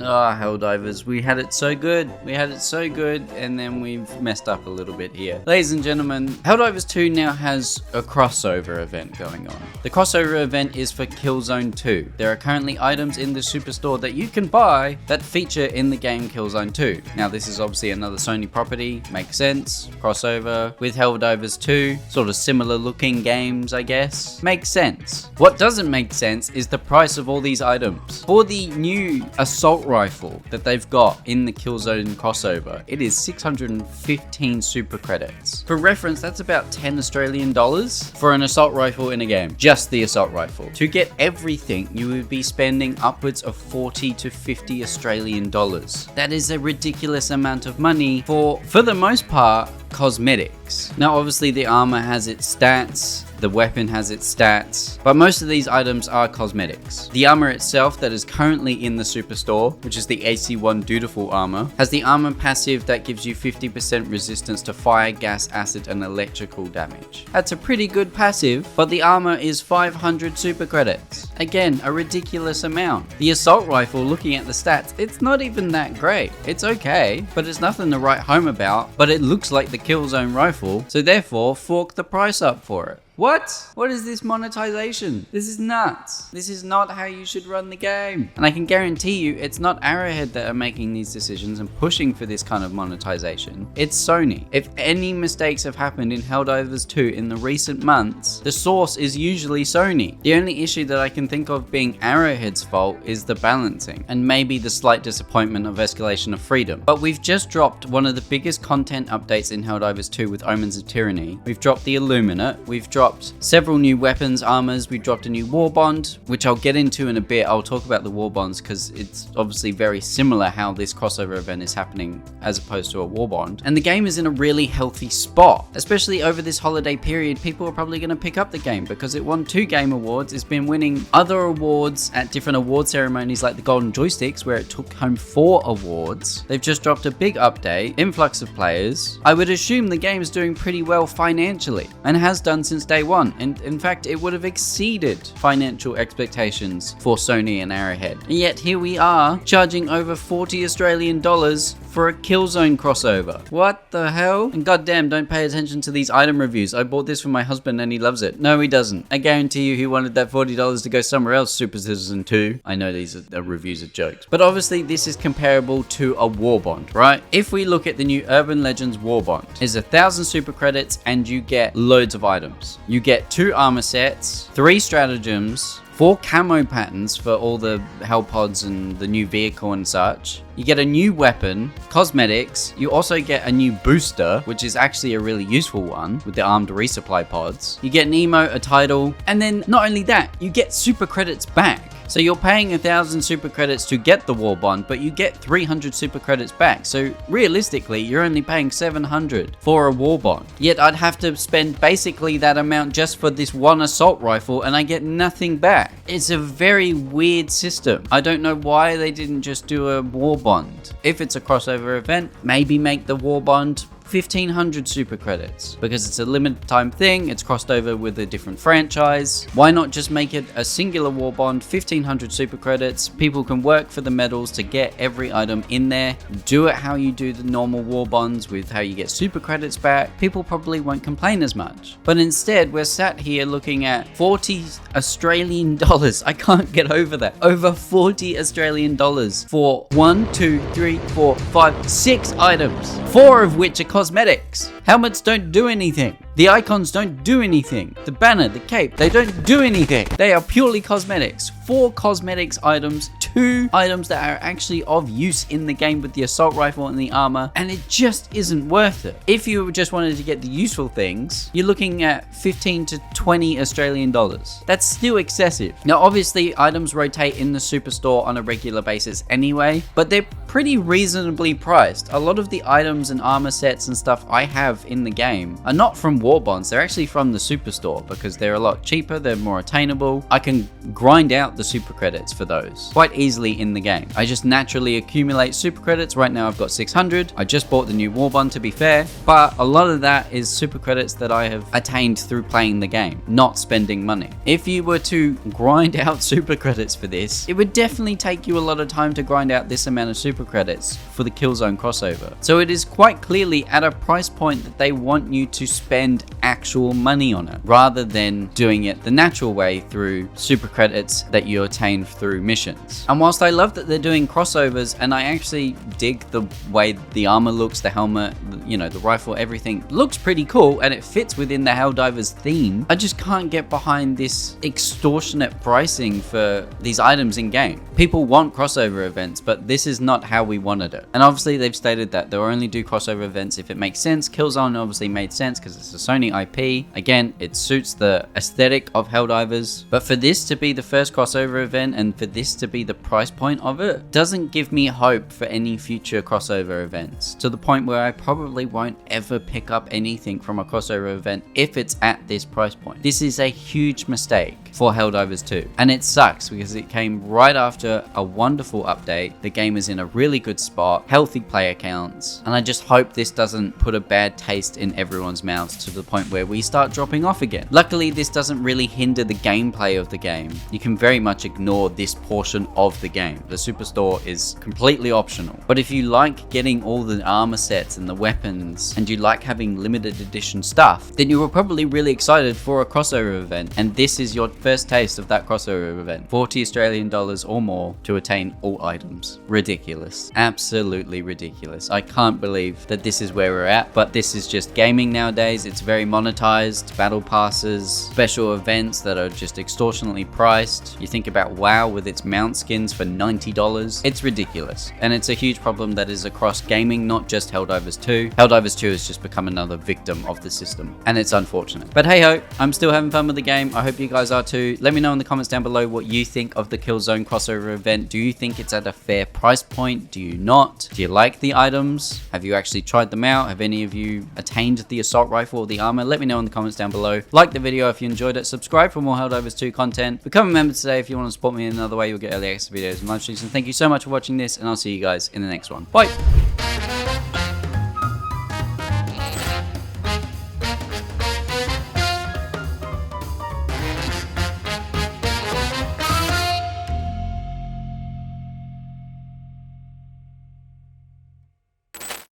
Helldivers, we had it so good. And then we've messed up a little bit here. Ladies and gentlemen, Helldivers 2 now has a crossover event going on. The crossover event is for Killzone 2. There are currently items in the Superstore that you can buy that feature in the game Killzone 2. Now, this is obviously another Sony property. Makes sense. Crossover with Helldivers 2. Sort of similar looking games, I guess. Makes sense. What doesn't make sense is the price of all these items. For the new assault rifle that they've got in the Killzone crossover, it is 615 super credits. For reference, that's about 10 Australian dollars for an assault rifle in a game. Just the assault rifle. To get everything, you would be spending upwards of 40 to 50 Australian dollars. That is a ridiculous amount of money for the most part, cosmetics. Now, obviously the armor has its stats, the weapon has its stats, but most of these items are cosmetics. The armor itself that is currently in the Superstore, which is the AC1 Dutiful armor, has the armor passive that gives you 50% resistance to fire, gas, acid, and electrical damage. That's a pretty good passive, but the armor is 500 super credits. Again, a ridiculous amount. The assault rifle, looking at the stats, it's not even that great. It's okay, but it's nothing to write home about, but it looks like the Killzone rifle, so therefore fork the price up for it. What is this monetization? This is nuts. This is not how you should run the game. And I can guarantee you it's not Arrowhead that are making these decisions and pushing for this kind of monetization. It's Sony. If any mistakes have happened in Helldivers 2 in the recent months, the source is usually Sony. The only issue that I can think of being Arrowhead's fault is the balancing and maybe the slight disappointment of Escalation of Freedom. But we've just dropped one of the biggest content updates in Helldivers 2 with Omens of Tyranny. We've dropped the Illuminate. We've dropped several new weapons, armors. We dropped a new war bond, which I'll get into in a bit. I'll talk about the war bonds because it's obviously very similar how this crossover event is happening as opposed to a war bond. And the game is in a really healthy spot, especially over this holiday period. People are probably going to pick up the game because it won 2 game awards. It's been winning other awards at different award ceremonies like the Golden Joysticks, where it took home 4 awards. They've just dropped a big update, influx of players. I would assume the game is doing pretty well financially and has done since day one, and in fact it would have exceeded financial expectations for Sony and Arrowhead. And yet here we are charging over 40 Australian dollars for a Killzone crossover. What the hell? And goddamn, don't pay attention to these item reviews. I bought this for my husband and he loves it. No, he doesn't. I guarantee you he wanted that $40 to go somewhere else, Super Citizen 2. I know these are reviews of jokes. But obviously this is comparable to a war bond, right? If we look at the new Urban Legends war bond, it's 1,000 super credits and you get loads of items. You get 2 armor sets, 3 stratagems, 4 camo patterns for all the hell pods and the new vehicle and such. You get a new weapon, cosmetics. You also get a new booster, which is actually a really useful one with the armed resupply pods. You get an emote, a title, and then not only that, you get super credits back. So you're paying 1,000 super credits to get the war bond, but you get 300 super credits back. So realistically, you're only paying 700 for a war bond. Yet I'd have to spend basically that amount just for this one assault rifle and I get nothing back. It's a very weird system. I don't know why they didn't just do a war bond. If it's a crossover event, maybe make the war bond 1,500 super credits because it's a limited time thing. It's crossed over with a different franchise. Why not just make it a singular war bond, 1,500 super credits? People can work for the medals to get every item in there. Do it how you do the normal war bonds with how you get super credits back. People probably won't complain as much. But instead, we're sat here looking at 40 Australian dollars. I can't get over that. Over 40 Australian dollars for 1, 2, 3, 4, 5, 6 items. 4 of which are cosmetics. Helmets don't do anything. The icons don't do anything. The banner, the cape, they don't do anything. They are purely cosmetics. 4 cosmetics items, 2 items that are actually of use in the game with the assault rifle and the armor, and it just isn't worth it. If you just wanted to get the useful things, you're looking at 15 to 20 Australian dollars. That's still excessive. Now, obviously, items rotate in the Superstore on a regular basis anyway, but they're pretty reasonably priced. A lot of the items and armor sets and stuff I have in the game are not from war bonds. They're actually from the Superstore because they're a lot cheaper. They're more attainable. I can grind out the super credits for those quite easily in the game. I just naturally accumulate super credits. Right now I've got 600. I just bought the new war bond, to be fair, but a lot of that is super credits that I have attained through playing the game, not spending money. If you were to grind out super credits for this, it would definitely take you a lot of time to grind out this amount of super credits for the Killzone crossover. So it is quite clearly at a price point that they want you to spend actual money on it, rather than doing it the natural way through super credits that you attain through missions. And whilst I love that they're doing crossovers, and I actually dig the way the armor looks, the helmet, you know, the rifle, everything looks pretty cool and it fits within the Helldivers theme, I just can't get behind this extortionate pricing for these items in game. People want crossover events, but this is not how we wanted it. And obviously they've stated that they'll only do crossover events if it makes sense. Killzone obviously made sense because it's a Sony IP. Again, it suits the aesthetic of Helldivers. But for this to be the first crossover event and for this to be the price point of it, doesn't give me hope for any future crossover events, to the point where I probably won't ever pick up anything from a crossover event if it's at this price point. This is a huge mistake for Helldivers 2, and it sucks because it came right after a wonderful update. The game is in a really good spot, healthy player counts, and I just hope this doesn't put a bad taste in everyone's mouths to the point where we start dropping off again. Luckily, this doesn't really hinder the gameplay of the game. You can very much ignore this portion of the game. The superstore is completely optional. But if you like getting all the armor sets and the weapons, and you like having limited edition stuff, then you were probably really excited for a crossover event, and this is your first taste of that crossover event. 40 Australian dollars or more to attain all items. Ridiculous. Absolutely ridiculous. I can't believe that this is where we're at, but this is just gaming nowadays. It's very monetized. Battle passes, special events that are just extortionately priced. You think about WoW with its mount skins for $90. It's ridiculous. And it's a huge problem that is across gaming, not just Helldivers 2. Helldivers 2 has just become another victim of the system, and it's unfortunate. But hey ho, I'm still having fun with the game. I hope you guys are too. Let me know in the comments down below what you think of the Killzone crossover event. Do you think it's at a fair price point? Do you not? Do you like the items? Have you actually tried them out? Have any of you attained the assault rifle or the armor? Let me know in the comments down below. Like the video if you enjoyed it. Subscribe for more Helldivers 2 content. Become a member today if you want to support me in another way. You'll get early access videos and live streams. And thank you so much for watching this, and I'll see you guys in the next one. Bye!